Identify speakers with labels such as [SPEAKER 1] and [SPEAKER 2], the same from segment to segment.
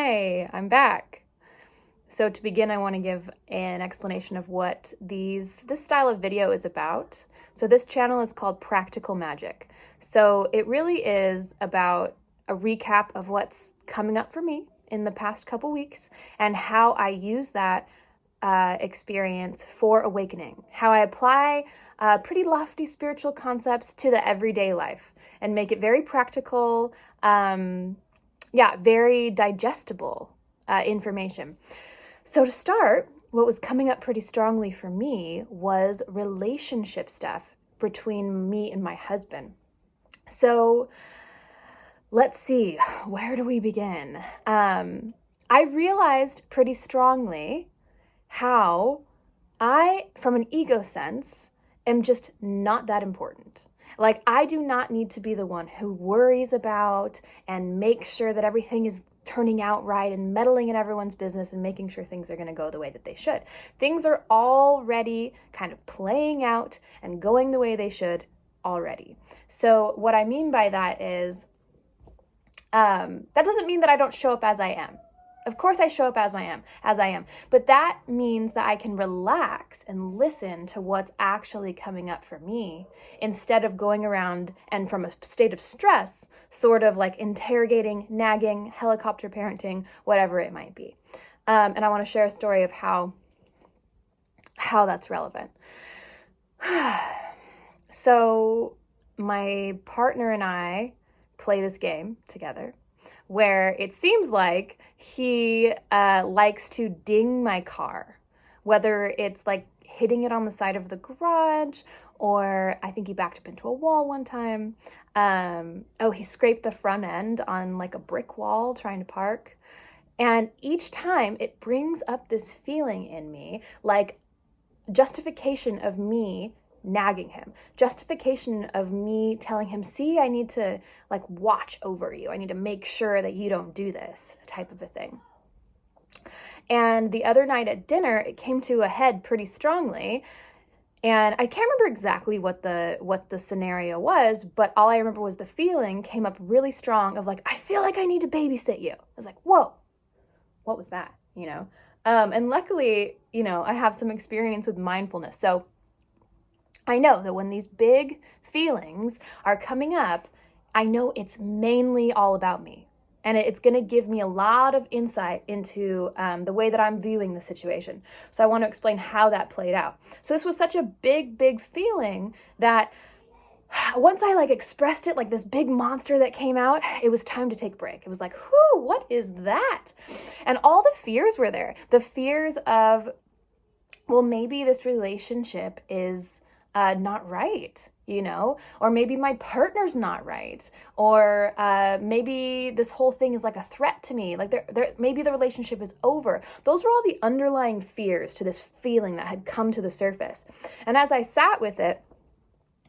[SPEAKER 1] Hi, I'm back. So to begin, I want to give an explanation of what this style of video is about. So this channel is called Practical Magic. So it really is about a recap of what's coming up for me in the past couple weeks and how I use that experience for awakening, how I apply pretty lofty spiritual concepts to the everyday life and make it very practical, very digestible information. So to start, what was coming up pretty strongly for me was relationship stuff between me and my husband. So let's see, where do we begin? I realized pretty strongly how I, from an ego sense, am just not that important. Like, I do not need to be the one who worries about and makes sure that everything is turning out right and meddling in everyone's business and making sure things are going to go the way that they should. Things are already kind of playing out and going the way they should already. So what I mean by that is, that doesn't mean that I don't show up as I am. Of course I show up as I am, but that means that I can relax and listen to what's actually coming up for me instead of going around and from a state of stress, sort of like interrogating, nagging, helicopter parenting, whatever it might be. And I want to share a story of how that's relevant. So my partner and I play this game together where it seems like he likes to ding my car, whether it's like hitting it on the side of the garage, or I think he backed up into a wall one time. He scraped the front end on like a brick wall trying to park. And each time it brings up this feeling in me, like justification of me nagging him, justification of me telling him, see, I need to like watch over you. I need to make sure that you don't do this type of a thing. And the other night at dinner, it came to a head pretty strongly. And I can't remember exactly what the scenario was, but all I remember was the feeling came up really strong of like, I feel like I need to babysit you. I was like, whoa, what was that? And luckily, I have some experience with mindfulness. So I know that when these big feelings are coming up, I know it's mainly all about me. And it's going to give me a lot of insight into the way that I'm viewing the situation. So I want to explain how that played out. So this was such a big, big feeling that once I like expressed it, like this big monster that came out, it was time to take a break. It was like, whew, what is that? And all the fears were there. The fears of, well, maybe this relationship is not right, or maybe my partner's not right, or maybe this whole thing is like a threat to me, like maybe the relationship is over. Those were all the underlying fears to this feeling that had come to the surface. And as I sat with it,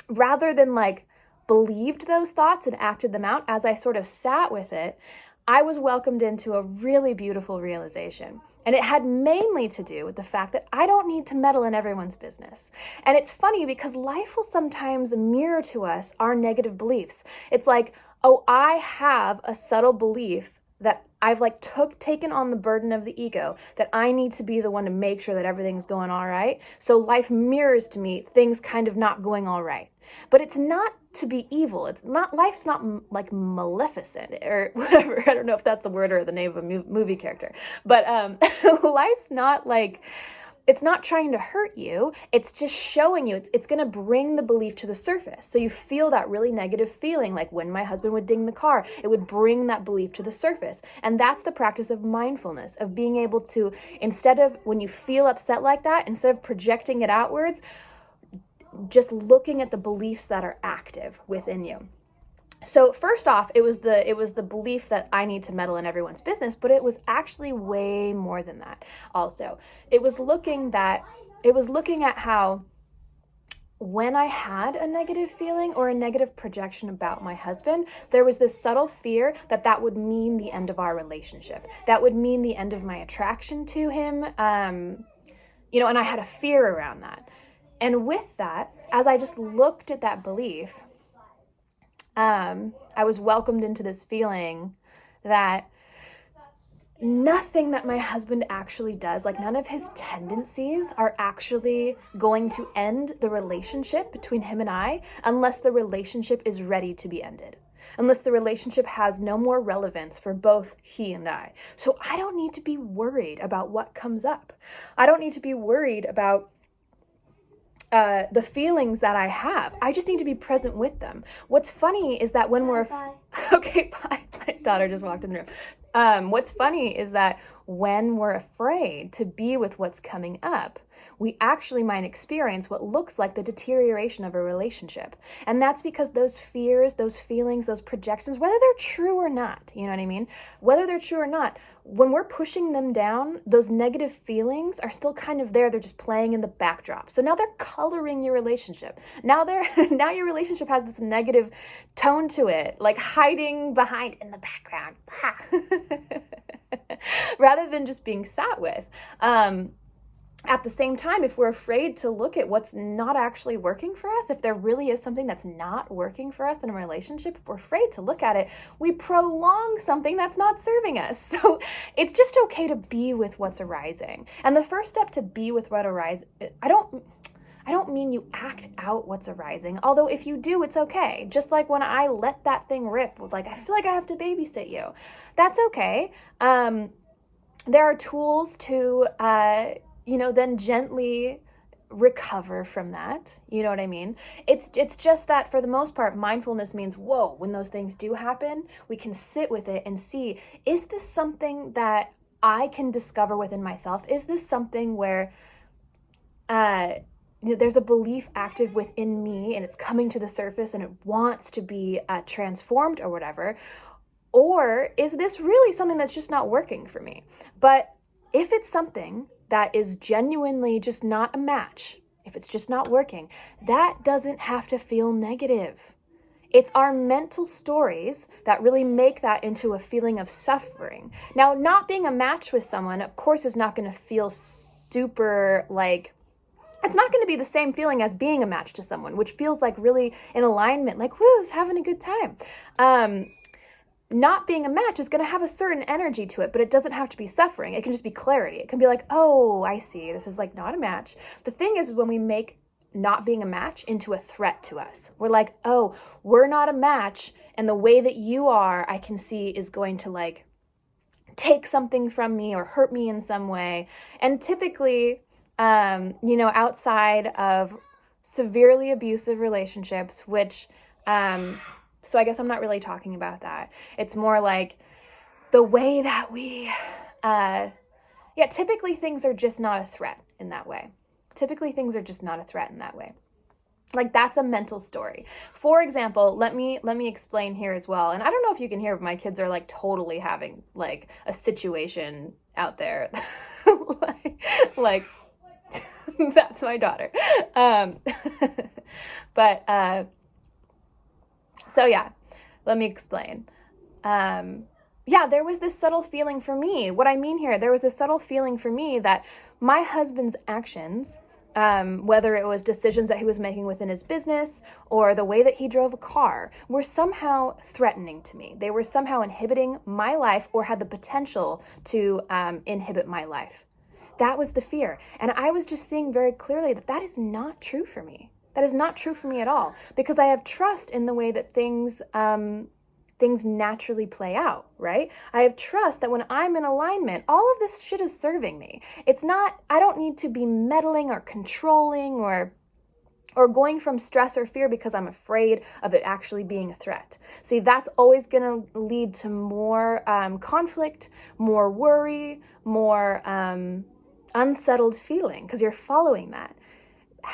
[SPEAKER 1] rather than like believed those thoughts and acted them out, as I sort of sat with it, I was welcomed into a really beautiful realization. And it had mainly to do with the fact that I don't need to meddle in everyone's business. And it's funny because life will sometimes mirror to us our negative beliefs. It's like, oh, I have a subtle belief that I've like taken on the burden of the ego, that I need to be the one to make sure that everything's going all right. So life mirrors to me things kind of not going all right. But it's not to be evil. Life's not like Maleficent or whatever. I don't know if that's a word or the name of a movie character. But life's not like, it's not trying to hurt you. It's just showing you, it's going to bring the belief to the surface. So you feel that really negative feeling, like when my husband would ding the car, it would bring that belief to the surface. And that's the practice of mindfulness, of being able to, instead of, when you feel upset like that, instead of projecting it outwards, just looking at the beliefs that are active within you. So first off, it was the belief that I need to meddle in everyone's business, but it was actually way more than that. Also, it was looking at how when I had a negative feeling or a negative projection about my husband, there was this subtle fear that would mean the end of our relationship. That would mean the end of my attraction to him. And I had a fear around that. And with that, as I just looked at that belief, I was welcomed into this feeling that nothing that my husband actually does, like none of his tendencies are actually going to end the relationship between him and I unless the relationship is ready to be ended. Unless the relationship has no more relevance for both he and I. So I don't need to be worried about what comes up. I don't need to be worried about the feelings that I have. I just need to be present with them. What's funny is that when we're... Okay, bye. My daughter just walked in the room. What's funny is that when we're afraid to be with what's coming up, we actually might experience what looks like the deterioration of a relationship. And that's because those fears, those feelings, those projections, whether they're true or not, you know what I mean? Whether they're true or not, when we're pushing them down, those negative feelings are still kind of there. They're just playing in the backdrop. So now they're coloring your relationship. Now now your relationship has this negative tone to it, like hiding behind in the background, rather than just being sat with. At the same time, if we're afraid to look at what's not actually working for us, if there really is something that's not working for us in a relationship, if we're afraid to look at it, we prolong something that's not serving us. So it's just okay to be with what's arising. And the first step to be with what arises, I don't mean you act out what's arising, although if you do, it's okay. Just like when I let that thing rip, like, I feel like I have to babysit you. That's okay. There are tools to, then gently recover from that. You know what I mean? It's just that for the most part, mindfulness means, whoa, when those things do happen, we can sit with it and see, is this something that I can discover within myself? Is this something where there's a belief active within me and it's coming to the surface and it wants to be transformed or whatever? Or is this really something that's just not working for me? But if it's something that is genuinely just not a match, if it's just not working, that doesn't have to feel negative. It's our mental stories that really make that into a feeling of suffering. Now, not being a match with someone, of course, is not going to feel super it's not going to be the same feeling as being a match to someone, which feels like really in alignment, like, woo, it's having a good time. Not being a match is going to have a certain energy to it, but it doesn't have to be suffering. It can just be clarity. It can be like, oh, I see. This is like not a match. The thing is, when we make not being a match into a threat to us, we're like, oh, we're not a match. And the way that you are, I can see is going to like take something from me or hurt me in some way. And typically, outside of severely abusive relationships, which, so I guess I'm not really talking about that. It's more like the way that we, typically things are just not a threat in that way. Typically things are just not a threat in that way. Like, that's a mental story. For example, let me explain here as well. And I don't know if you can hear, but my kids are like totally having like a situation out there. like that's my daughter. So yeah, let me explain. There was this subtle feeling for me. What I mean here, there was this subtle feeling for me that my husband's actions, whether it was decisions that he was making within his business or the way that he drove a car, were somehow threatening to me. They were somehow inhibiting my life or had the potential to inhibit my life. That was the fear. And I was just seeing very clearly that that is not true for me. That is not true for me at all, because I have trust in the way that things naturally play out, right? I have trust that when I'm in alignment, all of this shit is serving me. I don't need to be meddling or controlling or going from stress or fear because I'm afraid of it actually being a threat. See, that's always going to lead to more conflict, more worry, more unsettled feeling, because you're following that.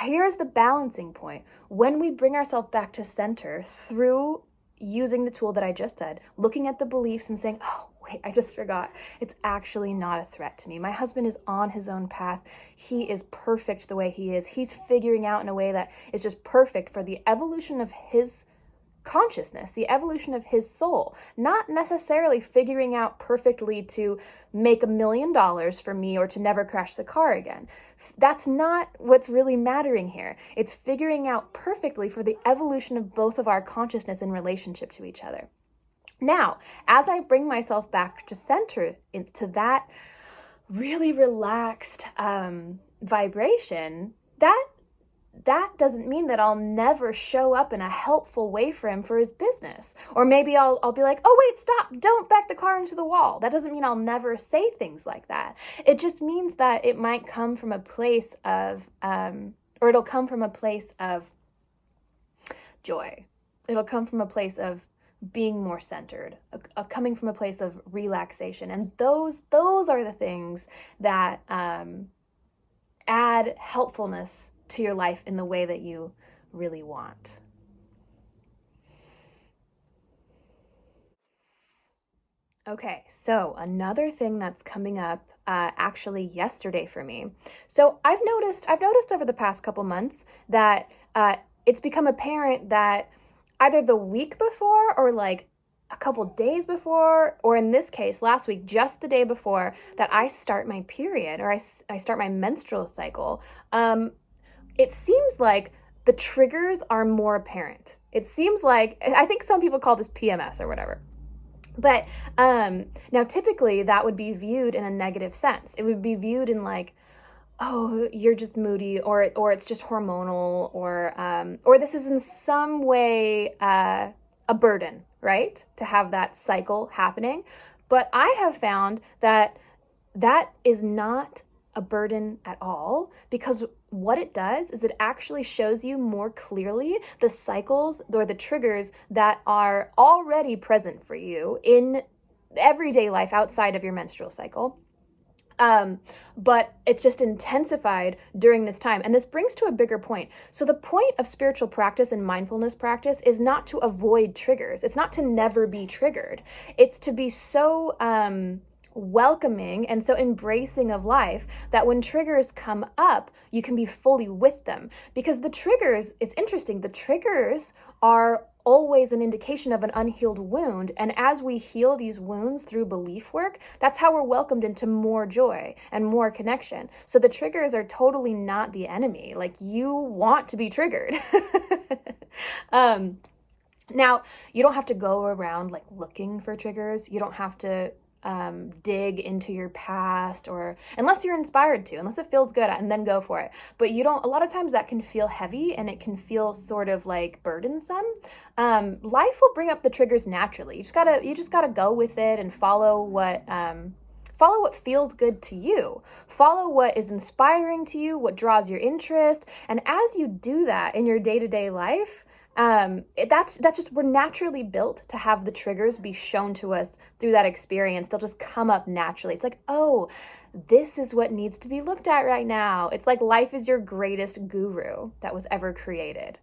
[SPEAKER 1] Here's the balancing point. When we bring ourselves back to center through using the tool that I just said, looking at the beliefs and saying, oh, wait, I just forgot. It's actually not a threat to me. My husband is on his own path. He is perfect the way he is. He's figuring out in a way that is just perfect for the evolution of his consciousness, the evolution of his soul, not necessarily figuring out perfectly to make $1 million for me or to never crash the car again. That's not what's really mattering here. It's figuring out perfectly for the evolution of both of our consciousness in relationship to each other. Now, as I bring myself back to center into that really relaxed vibration, that doesn't mean that I'll never show up in a helpful way for him for his business. Or maybe I'll be like, oh, wait, stop, don't back the car into the wall. That doesn't mean I'll never say things like that. It just means that it might come from a place of, or it'll come from a place of joy. It'll come from a place of being more centered, coming from a place of relaxation. And those are the things that add helpfulness to your life in the way that you really want. Okay, so another thing that's coming up actually yesterday for me. So I've noticed over the past couple months that it's become apparent that either the week before or like a couple days before, or in this case, last week, just the day before that I start my period or I start my menstrual cycle, it seems like the triggers are more apparent. It seems like, I think some people call this PMS or whatever. But now typically that would be viewed in a negative sense. It would be viewed in like, oh, you're just moody, or it's just hormonal, or this is in some way a burden, right? To have that cycle happening. But I have found that that is not a burden at all, because what it does is it actually shows you more clearly the cycles or the triggers that are already present for you in everyday life outside of your menstrual cycle. But it's just intensified during this time. And this brings to a bigger point. So the point of spiritual practice and mindfulness practice is not to avoid triggers. It's not to never be triggered. It's to be so welcoming and so embracing of life that when triggers come up, you can be fully with them. Because the triggers, it's interesting, the triggers are always an indication of an unhealed wound. And as we heal these wounds through belief work, that's how we're welcomed into more joy and more connection. So the triggers are totally not the enemy. Like, you want to be triggered. Now, you don't have to go around like looking for triggers. You don't have to dig into your past, or unless you're inspired to, unless it feels good, and then go for it. But you don't, a lot of times that can feel heavy and it can feel sort of like burdensome. Life will bring up the triggers naturally. You just gotta go with it and follow what feels good to you. Follow what is inspiring to you, what draws your interest. And as you do that in your day-to-day life, that's just, we're naturally built to have the triggers be shown to us through that experience. They'll just come up naturally. It's like, oh, this is what needs to be looked at right now. It's like life is your greatest guru that was ever created.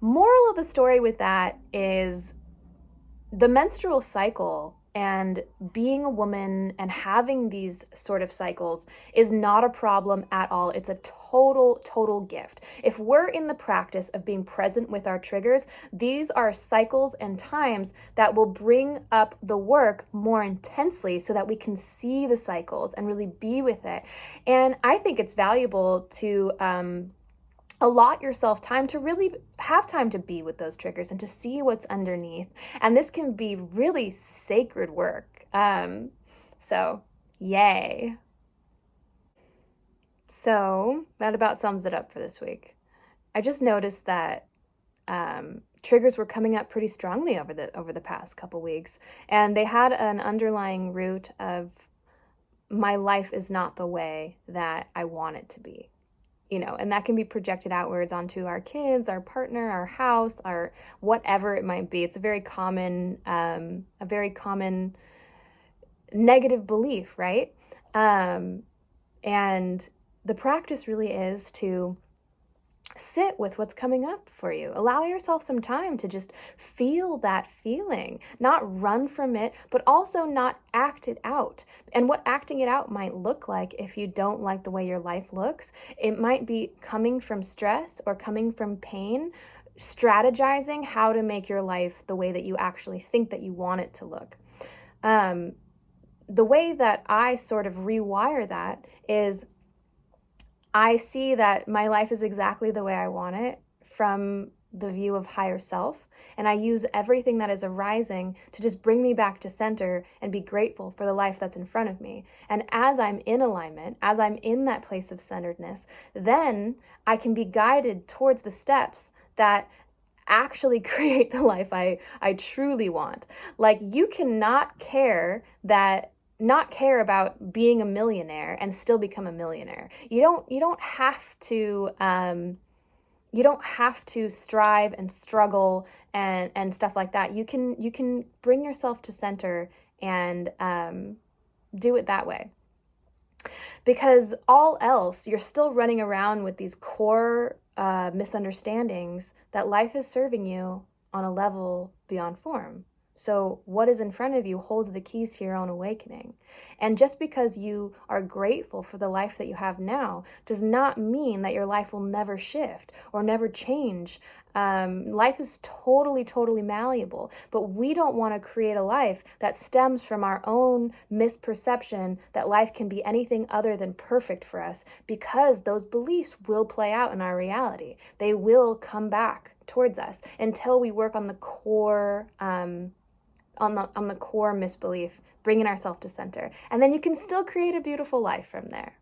[SPEAKER 1] Moral of the story with that is the menstrual cycle and being a woman and having these sort of cycles is not a problem at all. It's a total gift. If we're in the practice of being present with our triggers, these are cycles and times that will bring up the work more intensely so that we can see the cycles and really be with it. And I think it's valuable to allot yourself time to really have time to be with those triggers and to see what's underneath. And this can be really sacred work. So yay. So that about sums it up for this week. I just noticed that triggers were coming up pretty strongly over the past couple weeks, and they had an underlying root of my life is not the way that I want it to be. And that can be projected outwards onto our kids, our partner, our house, our whatever it might be. It's a very common negative belief, right? And the practice really is to sit with what's coming up for you. Allow yourself some time to just feel that feeling, not run from it, but also not act it out. And what acting it out might look like if you don't like the way your life looks, it might be coming from stress or coming from pain, strategizing how to make your life the way that you actually think that you want it to look. The way that I sort of rewire that is I see that my life is exactly the way I want it from the view of higher self, and I use everything that is arising to just bring me back to center and be grateful for the life that's in front of me. And as I'm in alignment, as I'm in that place of centeredness, then I can be guided towards the steps that actually create the life I truly want. Like, you cannot not care about being a millionaire and still become a millionaire. You don't have to strive and struggle and stuff like that. You can bring yourself to center and do it that way. Because all else, you're still running around with these core misunderstandings that life is serving you on a level beyond form. So what is in front of you holds the keys to your own awakening. And just because you are grateful for the life that you have now does not mean that your life will never shift or never change. Life is totally, totally malleable, but we don't want to create a life that stems from our own misperception that life can be anything other than perfect for us, because those beliefs will play out in our reality. They will come back towards us until we work on the core on the core misbelief, bringing ourselves to center. And then you can still create a beautiful life from there.